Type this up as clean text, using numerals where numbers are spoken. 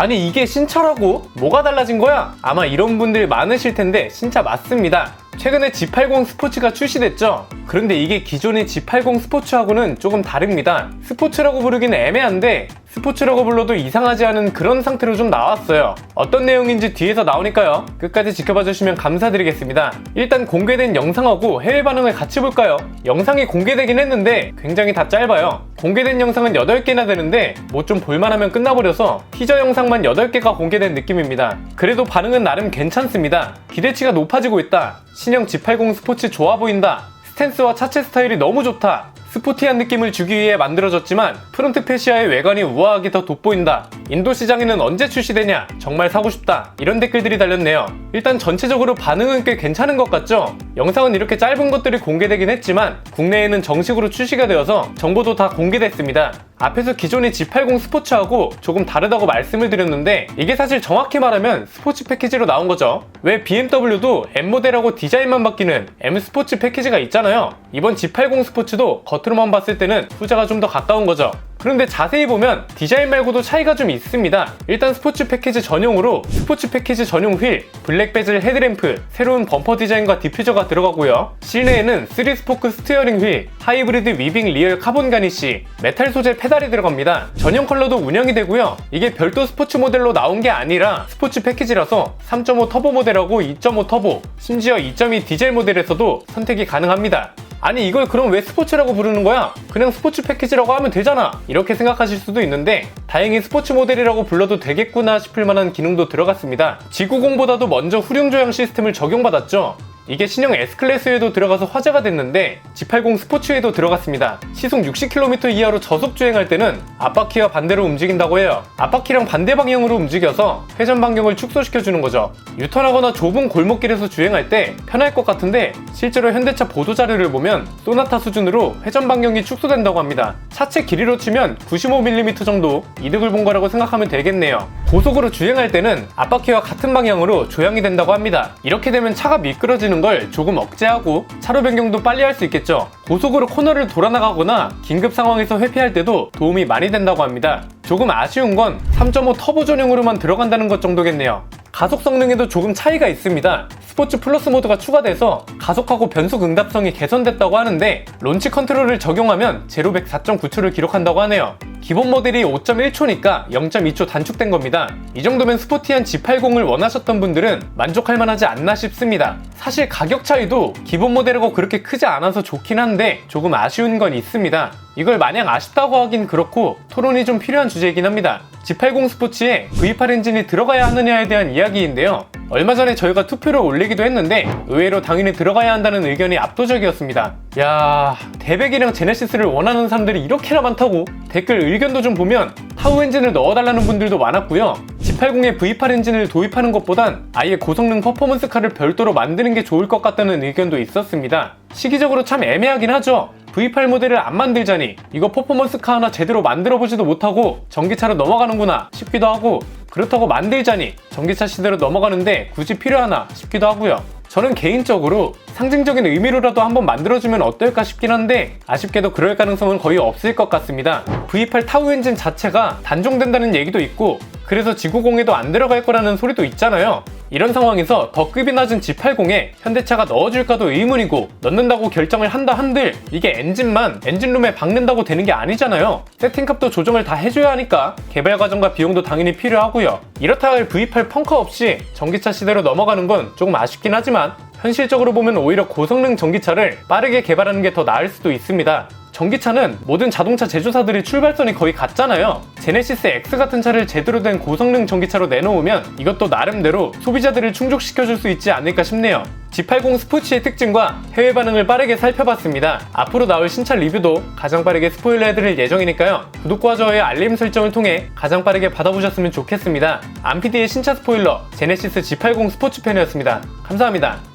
아니 이게 신차라고? 뭐가 달라진 거야? 아마 이런 분들 많으실 텐데 신차 맞습니다. 최근에 G80 스포츠가 출시됐죠? 그런데 이게 기존의 G80 스포츠하고는 조금 다릅니다. 스포츠라고 부르기는 애매한데 스포츠라고 불러도 이상하지 않은 그런 상태로 좀 나왔어요. 어떤 내용인지 뒤에서 나오니까요. 끝까지 지켜봐 주시면 감사드리겠습니다. 일단 공개된 영상하고 해외 반응을 같이 볼까요? 영상이 공개되긴 했는데 굉장히 다 짧아요. 공개된 영상은 8개나 되는데 뭐 좀 볼만하면 끝나버려서 티저 영상만 8개가 공개된 느낌입니다. 그래도 반응은 나름 괜찮습니다. 기대치가 높아지고 있다. 신형 G80 스포츠 좋아 보인다. 스탠스와 차체 스타일이 너무 좋다. 스포티한 느낌을 주기 위해 만들어졌지만 프론트 페시아의 외관이 우아하게 더 돋보인다. 인도 시장에는 언제 출시되냐? 정말 사고 싶다. 이런 댓글들이 달렸네요. 일단 전체적으로 반응은 꽤 괜찮은 것 같죠? 영상은 이렇게 짧은 것들이 공개되긴 했지만 국내에는 정식으로 출시가 되어서 정보도 다 공개됐습니다. 앞에서 기존의 G80 스포츠하고 조금 다르다고 말씀을 드렸는데 이게 사실 정확히 말하면 스포츠 패키지로 나온 거죠. 왜 BMW도 M모델하고 디자인만 바뀌는 M 스포츠 패키지가 있잖아요. 이번 G80 스포츠도 겉으로만 봤을 때는 후자가 좀 더 가까운 거죠. 그런데 자세히 보면 디자인 말고도 차이가 좀 있습니다. 일단 스포츠 패키지 전용으로 스포츠 패키지 전용 휠, 블랙 베젤 헤드램프, 새로운 범퍼 디자인과 디퓨저가 들어가고요. 실내에는 3스포크 스티어링 휠, 하이브리드 위빙 리얼 카본 가니쉬, 메탈 소재 페달이 들어갑니다. 전용 컬러도 운영이 되고요. 이게 별도 스포츠 모델로 나온 게 아니라 스포츠 패키지라서 3.5 터보 모델하고 2.5 터보, 심지어 2.2 디젤 모델에서도 선택이 가능합니다. 아니 이걸 그럼 왜 스포츠라고 부르는 거야? 그냥 스포츠 패키지라고 하면 되잖아. 이렇게 생각하실 수도 있는데 다행히 스포츠 모델이라고 불러도 되겠구나 싶을 만한 기능도 들어갔습니다. G90보다도 먼저 후륜 조향 시스템을 적용받았죠. 이게 신형 S클래스에도 들어가서 화제가 됐는데 G80 스포츠에도 들어갔습니다. 시속 60km 이하로 저속 주행할 때는 앞바퀴와 반대로 움직인다고 해요. 앞바퀴랑 반대 방향으로 움직여서 회전 반경을 축소시켜주는 거죠. 유턴하거나 좁은 골목길에서 주행할 때 편할 것 같은데 실제로 현대차 보도 자료를 보면 소나타 수준으로 회전 반경이 축소된다고 합니다. 차체 길이로 치면 95mm 정도 이득을 본 거라고 생각하면 되겠네요. 고속으로 주행할 때는 앞바퀴와 같은 방향으로 조향이 된다고 합니다. 이렇게 되면 차가 미끄러지는 걸 조금 억제하고 차로 변경도 빨리 할 수 있겠죠. 고속으로 코너를 돌아나가거나 긴급 상황에서 회피할 때도 도움이 많이 된다고 합니다. 조금 아쉬운 건 3.5 터보 전용으로만 들어간다는 것 정도겠네요. 가속 성능에도 조금 차이가 있습니다. 스포츠 플러스 모드가 추가돼서 가속하고 변속 응답성이 개선됐다고 하는데 론치 컨트롤을 적용하면 제로 100 4.9초를 기록한다고 하네요. 기본 모델이 5.1초니까 0.2초 단축된 겁니다. 이 정도면 스포티한 G80을 원하셨던 분들은 만족할 만하지 않나 싶습니다. 사실 가격 차이도 기본 모델하고 그렇게 크지 않아서 좋긴 한데 조금 아쉬운 건 있습니다. 이걸 마냥 아쉽다고 하긴 그렇고 토론이 좀 필요한 주제이긴 합니다. G80 스포츠에 V8 엔진이 들어가야 하느냐에 대한 이야기인데요. 얼마 전에 저희가 투표를 올리기도 했는데 의외로 당연히 들어가야 한다는 의견이 압도적이었습니다. 야, 대백이랑 제네시스를 원하는 사람들이 이렇게나 많다고? 댓글 의견도 좀 보면 타우 엔진을 넣어달라는 분들도 많았고요. G80에 V8 엔진을 도입하는 것보단 아예 고성능 퍼포먼스카를 별도로 만드는 게 좋을 것 같다는 의견도 있었습니다. 시기적으로 참 애매하긴 하죠. V8 모델을 안 만들자니 이거 퍼포먼스카 하나 제대로 만들어보지도 못하고 전기차로 넘어가는구나 싶기도 하고 그렇다고 만들자니 전기차 시대로 넘어가는데 굳이 필요하나 싶기도 하고요. 저는 개인적으로 상징적인 의미로라도 한번 만들어주면 어떨까 싶긴 한데 아쉽게도 그럴 가능성은 거의 없을 것 같습니다. V8 타우 엔진 자체가 단종된다는 얘기도 있고 그래서 G90에도 안 들어갈 거라는 소리도 있잖아요. 이런 상황에서 더 급이 낮은 G80에 현대차가 넣어줄까도 의문이고 넣는다고 결정을 한다 한들 이게 엔진만 엔진룸에 박는다고 되는 게 아니잖아요. 세팅값도 조정을 다 해줘야 하니까 개발 과정과 비용도 당연히 필요하고요. 이렇다 할 V8 펑커 없이 전기차 시대로 넘어가는 건 조금 아쉽긴 하지만 현실적으로 보면 오히려 고성능 전기차를 빠르게 개발하는 게 더 나을 수도 있습니다. 전기차는 모든 자동차 제조사들이 출발선이 거의 같잖아요. 제네시스 X 같은 차를 제대로 된 고성능 전기차로 내놓으면 이것도 나름대로 소비자들을 충족시켜줄 수 있지 않을까 싶네요. G80 스포츠의 특징과 해외 반응을 빠르게 살펴봤습니다. 앞으로 나올 신차 리뷰도 가장 빠르게 스포일러 해드릴 예정이니까요. 구독과 좋아요 알림 설정을 통해 가장 빠르게 받아보셨으면 좋겠습니다. 안PD의 신차 스포일러 제네시스 G80 스포츠 편이었습니다. 감사합니다.